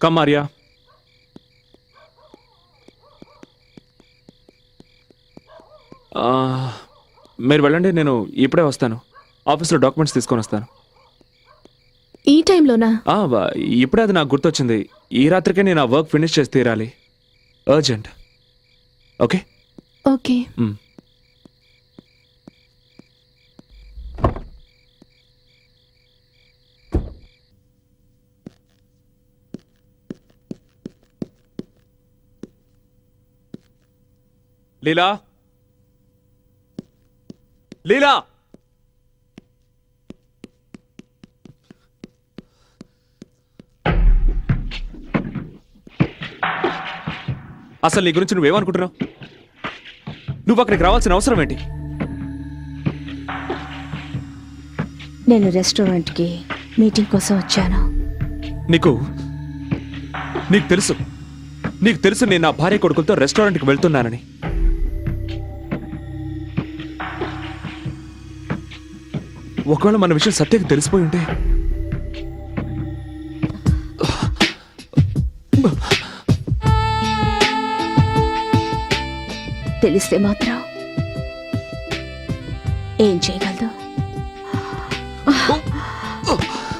Come Arya. మీరు వెళ్ళండి, నేను ఇప్పుడే వస్తాను. ఆఫీస్లో డాక్యుమెంట్స్ తీసుకొని వస్తాను. ఈ టైంలోనా? ఇప్పుడే అది నాకు గుర్తొచ్చింది. ఈ రాత్రికే నేను ఆ వర్క్ ఫినిష్ చేసి తీరాలి. Urgent. Okay okay. Leela, Leela, అసలు నీ గురించి నువ్వేమనుకుంటున్నావు? నువ్వు అక్కడికి రావాల్సిన అవసరం ఏంటి? నేను రెస్టారెంట్కి మీటింగ్ కోసం వచ్చాను. నీకు తెలుసు నేను నా భార్య కొడుకులతో రెస్టారెంట్కి వెళ్తున్నానని. ఒకవేళ మన విషయం సత్యకి తెలిసిపోయి ఉంటే తెలిస్తే మాత్రం ఏం చేయగలదు?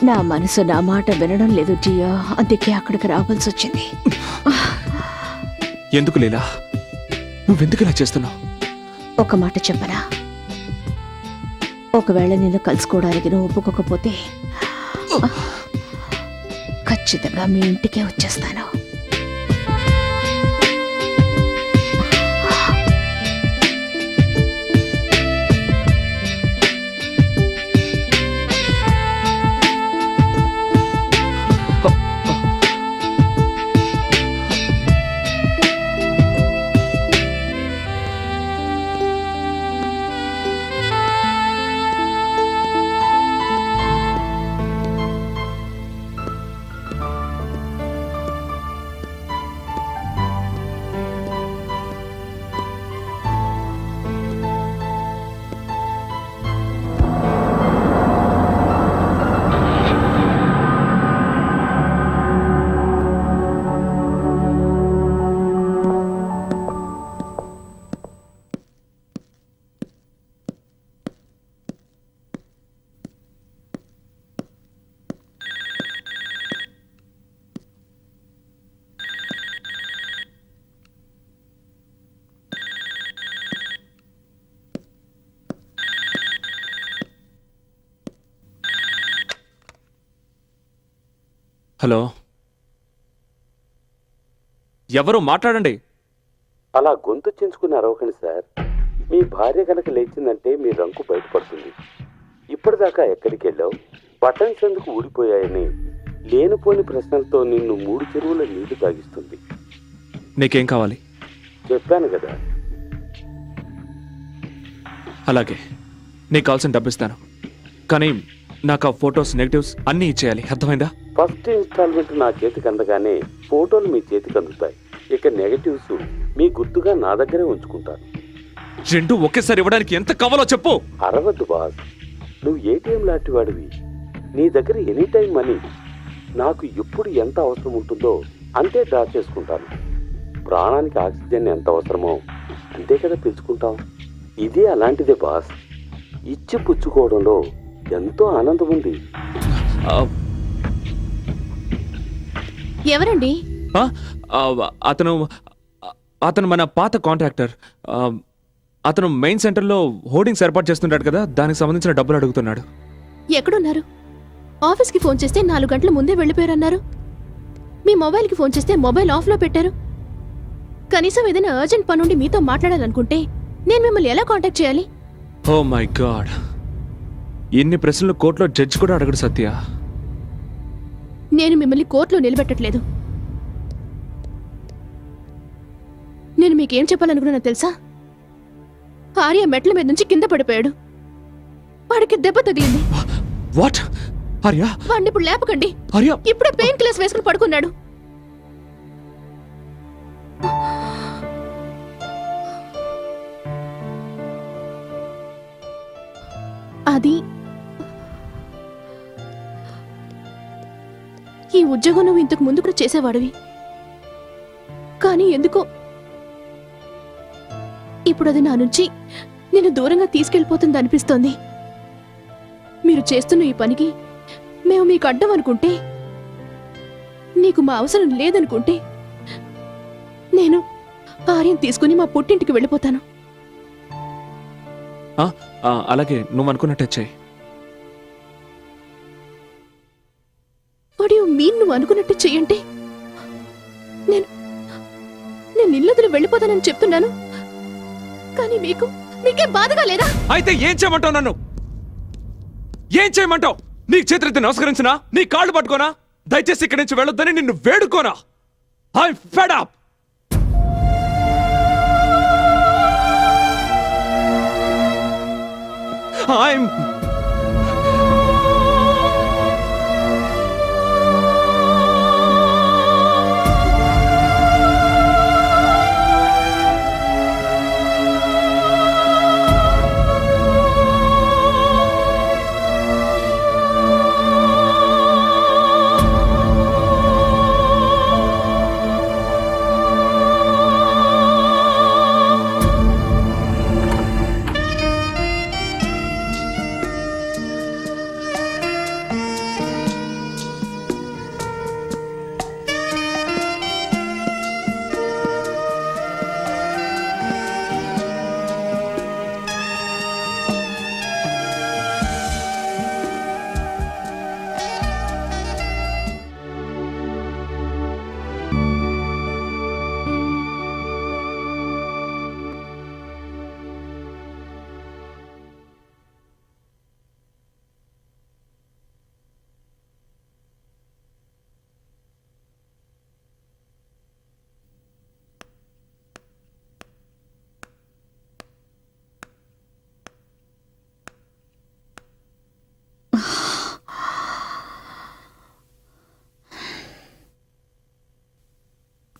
నా మనసు నా మాట వినడం లేదు జియో, అందుకే అక్కడికి రావాల్సి వచ్చింది. ఎందుకు లీలా, నువ్వెందుకు ఇలా చేస్తున్నావు? ఒక మాట చెప్పనా, ఒకవేళ నిన్ను కలుసుకోవడానికి నువ్వు ఒప్పుకోకపోతే ఖచ్చితంగా మీ ఇంటికే వచ్చేస్తాను. హలో, ఎవరు మాట్లాడండి. అలా గొంతు చించుకుని అరవకండి సార్. మీ భార్య కనుక లేచిందంటే మీ రంకు బయటపడుతుంది. ఇప్పటిదాకా ఎక్కడికి వెళ్ళావు, బటన్స్ ఎందుకు ఊడిపోయాయని లేనిపోని ప్రశ్నలతో నిన్ను 3 చెరువుల నీళ్లు తాగిస్తుంది. నీకేం కావాలి? చెప్పాను కదా. అలాగే, నీకు కావాల్సిన డబ్బు ఇస్తాను, కానీ నాకు ఆ ఫొటోస్ నెగటివ్స్ అన్నీ ఇచ్చేయాలి, అర్థమైందా? ఫస్ట్ ఇన్స్టాల్మెంట్ నా చేతికి అందగానే ఫోటోలు మీ చేతికి అందుతాయి. ఇక నెగటివ్స్ మీ గుర్తుగా నా దగ్గరే ఉంచుకుంటాను. రెండు ఒకేసారి ఇవ్వడానికి ఎంత కావాలో చెప్పు. అరవద్దు బాస్, నువ్వు ఏటీఎం లాంటి వాడివి. నీ దగ్గర ఎనీ టైం మనీ. నాకు ఎప్పుడు ఎంత అవసరం ఉంటుందో అంతే డ్రా చేసుకుంటాను. ప్రాణానికి ఆక్సిజన్ ఎంత అవసరమో అంతే కదా పిలుచుకుంటాం. ఇది అలాంటిదే బాస్. ఇచ్చి పుచ్చుకోవడంలో ఎంతో ఆనందం ఉంది. ఎవరండి? అతను మన పాత కాంట్రాక్టర్. అతను మెయిన్ సెంటర్లో హోర్డింగ్స్ ఏర్పాటు చేస్తుంటాడు కదా, దానికి సంబంధించిన డబ్బులు అడుగుతున్నాడు. ఎక్కడున్నారు? ఆఫీస్కి ఫోన్ చేస్తే 4 గంటల ముందే వెళ్ళిపోయారన్నారు. మీ మొబైల్కి ఫోన్ చేస్తే మొబైల్ ఆఫ్లో పెట్టారు. కనీసం ఏదైనా అర్జెంట్ పనుండి మీతో మాట్లాడాలనుకుంటే నేను మిమ్మల్ని ఎలా కాంటాక్ట్ చేయాలి? ఓ మై గాడ్, ఇన్ని ప్రశ్నలు కోర్టులో జడ్జి కూడా అడగడు సత్య. నేను మిమ్మల్ని కోర్టులో నిలబెట్టట్లేదు. నేను మీకేం చెప్పాలనుకున్నా తెలుసా? ఆర్య మెట్ల మీద నుంచి కింద పడిపోయాడు. వాడికి దెబ్బ తగిలింది. వాట్? ఆర్య? వాడిని ఇప్పుడు లేపకండి. ఆర్య ఇప్పుడే పెయిన్ కిల్లర్స్ వేసుకుని పడుకున్నాడు. అది ఈ ఉద్యోగం నువ్వు ఇంతకు ముందు కూడా చేసేవాడివి. కానీ ఎందుకో ఇప్పుడు అది నా నుంచి నేను దూరంగా తీసుకెళ్ళిపోతుంది అనిపిస్తోంది. మీరు చేస్తున్న ఈ పనికి మేము మీకు అడ్డం అనుకుంటే, నీకు మా అవసరం లేదనుకుంటే, నేను ఆర్యం తీసుకుని మా పుట్టింటికి వెళ్ళిపోతాను. అలాగే నువ్వు అనుకున్నట్టే చెయ్యి. వాట్ యు మీన్ నువ్వు అనుకున్నట్టు చెయ్యంటే? నేను ఇల్లొదిలి వెళ్ళిపోతానని చెప్తున్నాను, కానీ మీకే బాధగా లేదా? అయితే ఏం చేయమంటావు? నన్ను ఏం చేయమంటావు? నీకు చేతులెత్తి నమస్కరించినా, నీ కాళ్ళు పట్టుకోనా? దయచేసి ఇక్కడి నుంచి వెళ్ళొద్దని నిన్ను వేడుకోనా? I'm fed up.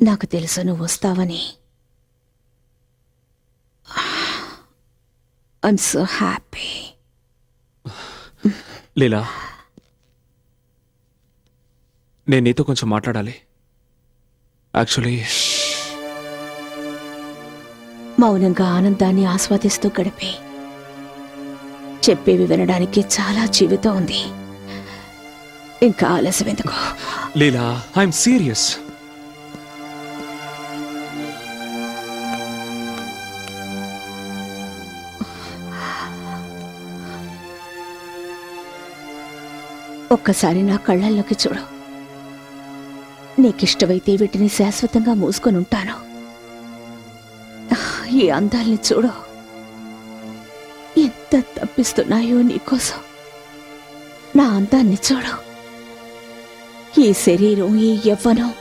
నాకు తెలుసు నువ్వు వస్తావని. I'm so happy. లీలా, నేను నీతో కొంచెం మాట్లాడాలి. యాక్చువల్లీ మౌనంగా ఆనందాన్ని ఆస్వాదిస్తూ గడిపే చెప్పేవి వినడానికి చాలా జీవితం ఉంది. ఇంకా ఆలస్యం ఎందుకు? లీలా, ఐఎమ్ సీరియస్. ఒక్కసారి నా కళ్ళల్లోకి చూడు. నీకిష్టమైతే వీటిని శాశ్వతంగా మూసుకొని ఉంటాను. ఈ అందాల్ని చూడు, ఎంత తప్పిస్తున్నాయో నీకోసం. నా అందాన్ని చూడు. ఈ శరీరం, ఈ యవ్వనం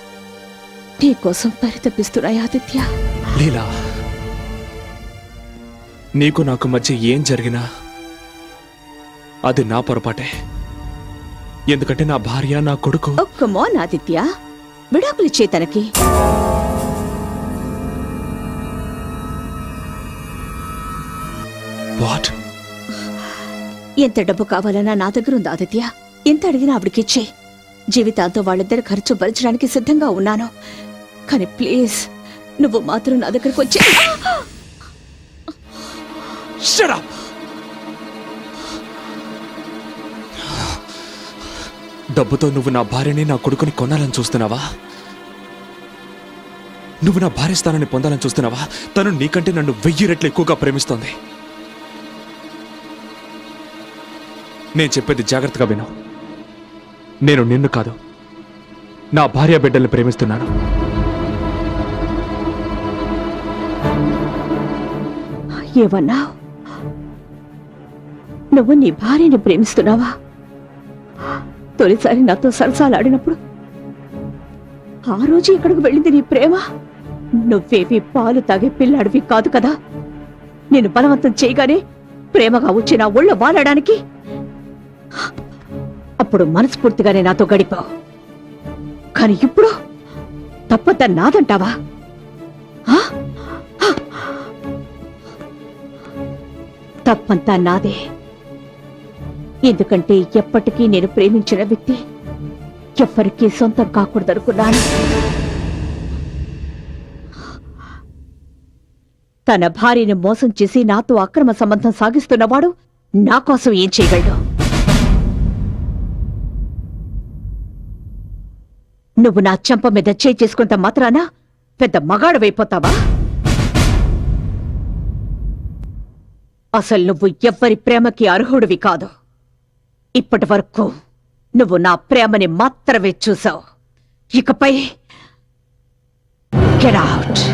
నీకోసం పరితపిస్తున్నాయి ఆదిత్య. లీలా, నీకు నాకు మధ్య ఏం జరిగినా అది నా పొరపాటే. ఎందుకంటే నా భార్య, నా కొడుకు. ఒక్క మోన్ ఆదిత్య, విడాకులిచ్చే తనకి. వాట్? ఎంత డబ్బు కావాలన్నా నా దగ్గర ఉంది ఆదిత్య. ఎంత అడిగినా ఆవిడకిచ్చే. జీవితాంతో వాళ్ళిద్దరి ఖర్చు భరించడానికి సిద్ధంగా ఉన్నాను. కానీ ప్లీజ్, నువ్వు మాత్రం నా దగ్గరకు వచ్చే. Shut up! డబ్బుతో నువ్వు నా భార్యని, నా కొడుకుని కొనాలని చూస్తున్నావా? నువ్వు నా భార్య స్థానాన్ని పొందాలని చూస్తున్నావా? తను నీకంటే నన్ను 1000 రెట్లు ఎక్కువగా ప్రేమిస్తోంది. నేను చెప్పేది జాగ్రత్తగా విను. నేను నిన్ను కాదు, నా భార్య బిడ్డల్ని ప్రేమిస్తున్నాను. ఏమన్నా? నువ్వు నీ భార్యని ప్రేమిస్తున్నావా? తొలిసారి నాతో సరసాలాడినప్పుడు ఆ రోజు ఇక్కడికి వెళ్ళింది నీ ప్రేమ. నువ్వేవి పాలు తాగే పిల్లాడివి కాదు కదా. నేను బలవంతం చేయగానే ప్రేమగా వచ్చి నా ఒళ్ళో వాలడానికి. అప్పుడు మనస్ఫూర్తిగానే నాతో గడిపావు. కానీ ఇప్పుడు తప్పంతా నాదంటావా? తప్పంతా నాదే. ఎందుకంటే ఎప్పటికీ నేను ప్రేమించిన వ్యక్తి ఎవ్వరికీ సొంతం కాకూడదనుకున్నాను. తన భార్యని మోసం చేసి నాతో అక్రమ సంబంధం సాగిస్తున్నవాడు నా కోసం ఏం చేయగలడు? నువ్వు నా చెంప మీద చేయి చేసుకుంట మాత్రాన పెద్ద మగాడవైపోతావా? అసలు నువ్వు ఎవ్వరి ప్రేమకి అర్హుడివి కాదు. ఇప్పటి వరకు నువ్వు నా ప్రేమని మాత్రమే చూసావు. ఇకపై గెట్ అవుట్.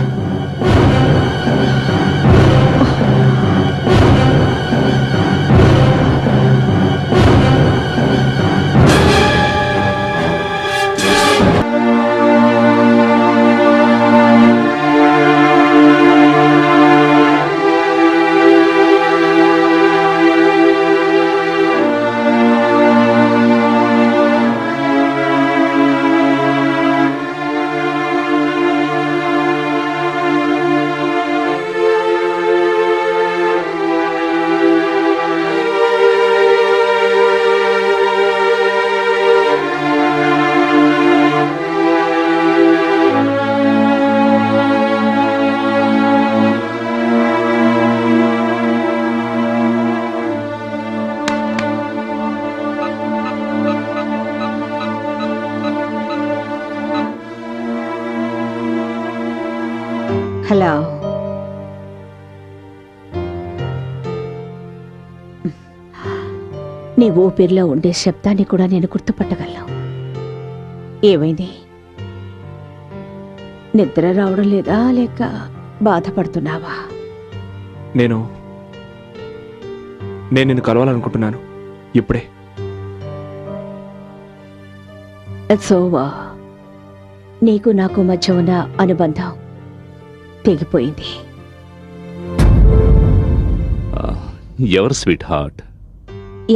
హలో, నీ ఊపిరిలో ఉండే శబ్దాన్ని కూడా నేను గుర్తుపట్టగలను. ఏమైంది? నిద్ర రావడం లేదా, లేక బాధపడుతున్నావా? నేను నిన్ను కలవాలనుకుంటున్నాను ఇప్పుడే. It's over. నీకు నాకు మధ్య ఉన్న అనుబంధం తెగిపోయింది. ఎవరు స్వీట్ హార్ట్?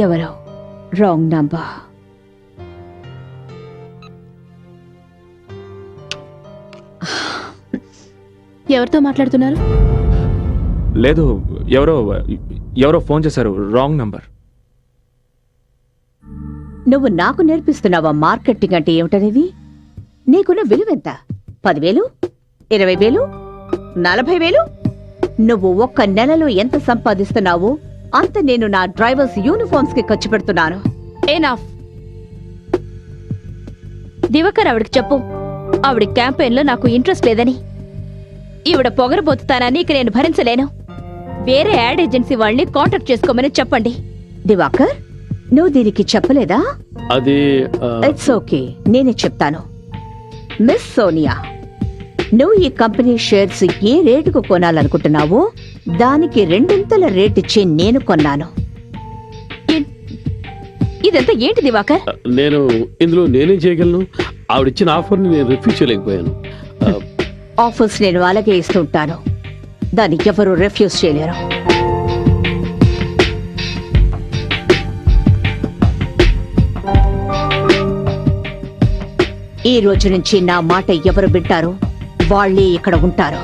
ఎవరో రాంగ్ నంబర్. ఎవరితో మాట్లాడుతున్నారు? లేదు, ఎవరో ఫోన్ చేశారు. Wrong number. నువ్వు నాకు నేర్పిస్తున్నావా మార్కెటింగ్ అంటే ఏమిటనేది? నీకున్న విలువెంత? 10,000, 20,000, 40,000? నువ్వు ఒక్క నెలలో ఎంత సంపాదిస్తున్నావో అంత నేను నా డ్రైవర్స్ యూనిఫామ్స్ కి ఖర్చు పెడుతున్నాను. ఎనఫ్. దివకర్ ఆవిడకి చెప్పు, ఆవిడ క్యాంపెయిన్ లో నాకు ఇంట్రెస్ట్ లేదని. ఈవిడ పొగరబోతుతానని ఇక నేను భరించలేను. వేరే యాడ్ ఏజెన్సీ వాళ్ళని కాంటాక్ట్ చేసుకోమని చెప్పండి. దివాకర్, నువ్వు దీనికి చెప్పలేదా? అది ఇట్స్ ఓకే, నేనే చెప్తాను. మిస్ సోనియా, నువ్వు ఈ కంపెనీ షేర్స్ ఏ రేటుకు కొనాలనుకుంటున్నావో దానికి 2 రేట్ ఇచ్చి నేను కొన్నాను. ఇదంతా ఏంటి దివాకర్? నేను ఇందులో నేనేం చేయగలను? ఆవిడిచ్చిన ఆఫర్ని నేను రిఫ్యూజ్ చేయలేకపోయాను. ఆఫర్స్ నేను అలాగే ఇస్తుంటాను, దాన్ని ఎవరు రిఫ్యూజ్ చేయలేరు. ఈ రోజు నుంచి నా మాట ఎవరు వింటారో వాళ్ళే ఇక్కడ ఉంటారు.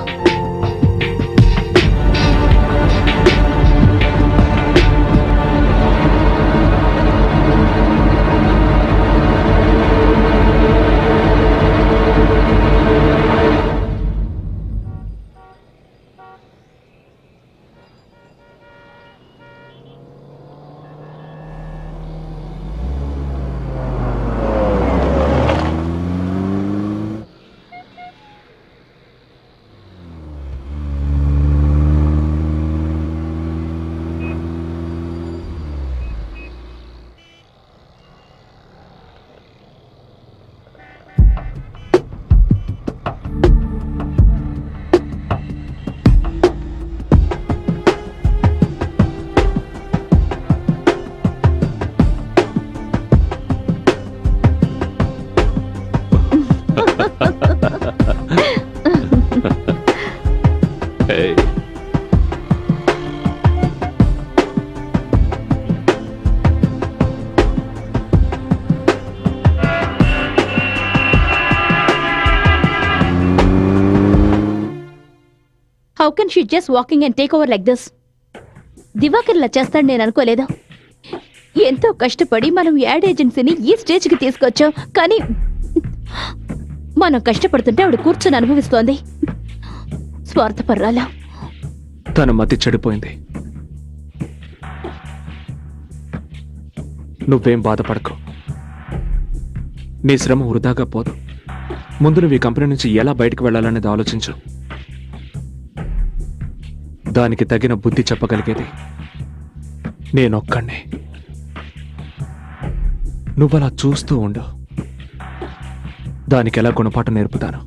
Hey. How can she just walking and take over like this? Divakar ఇలా చేస్తాడు నేను అనుకోలేదు. ఎంతో కష్టపడి మనం యాడ్ ఏజెన్సీని ఈ స్టేజ్కి తీసుకొచ్చాం, కానీ మనం కష్టపడుతుంటే ఆవిడ కూర్చొని అనుభవిస్తోంది. స్వార్థపర్రాలా. తన మతి చెడిపోయింది. నువ్వేం బాధపడకు. నీ శ్రమ వృధాగా పోదు. ముందు నువ్వు ఈ కంపెనీ నుంచి ఎలా బయటకు వెళ్ళాలనేది ఆలోచించు. దానికి తగిన బుద్ధి చెప్పగలిగేది నేనొక్కడే. నువ్వలా చూస్తూ ఉండు. దానికి ఎలా గుణపాఠం నేర్పుతాను.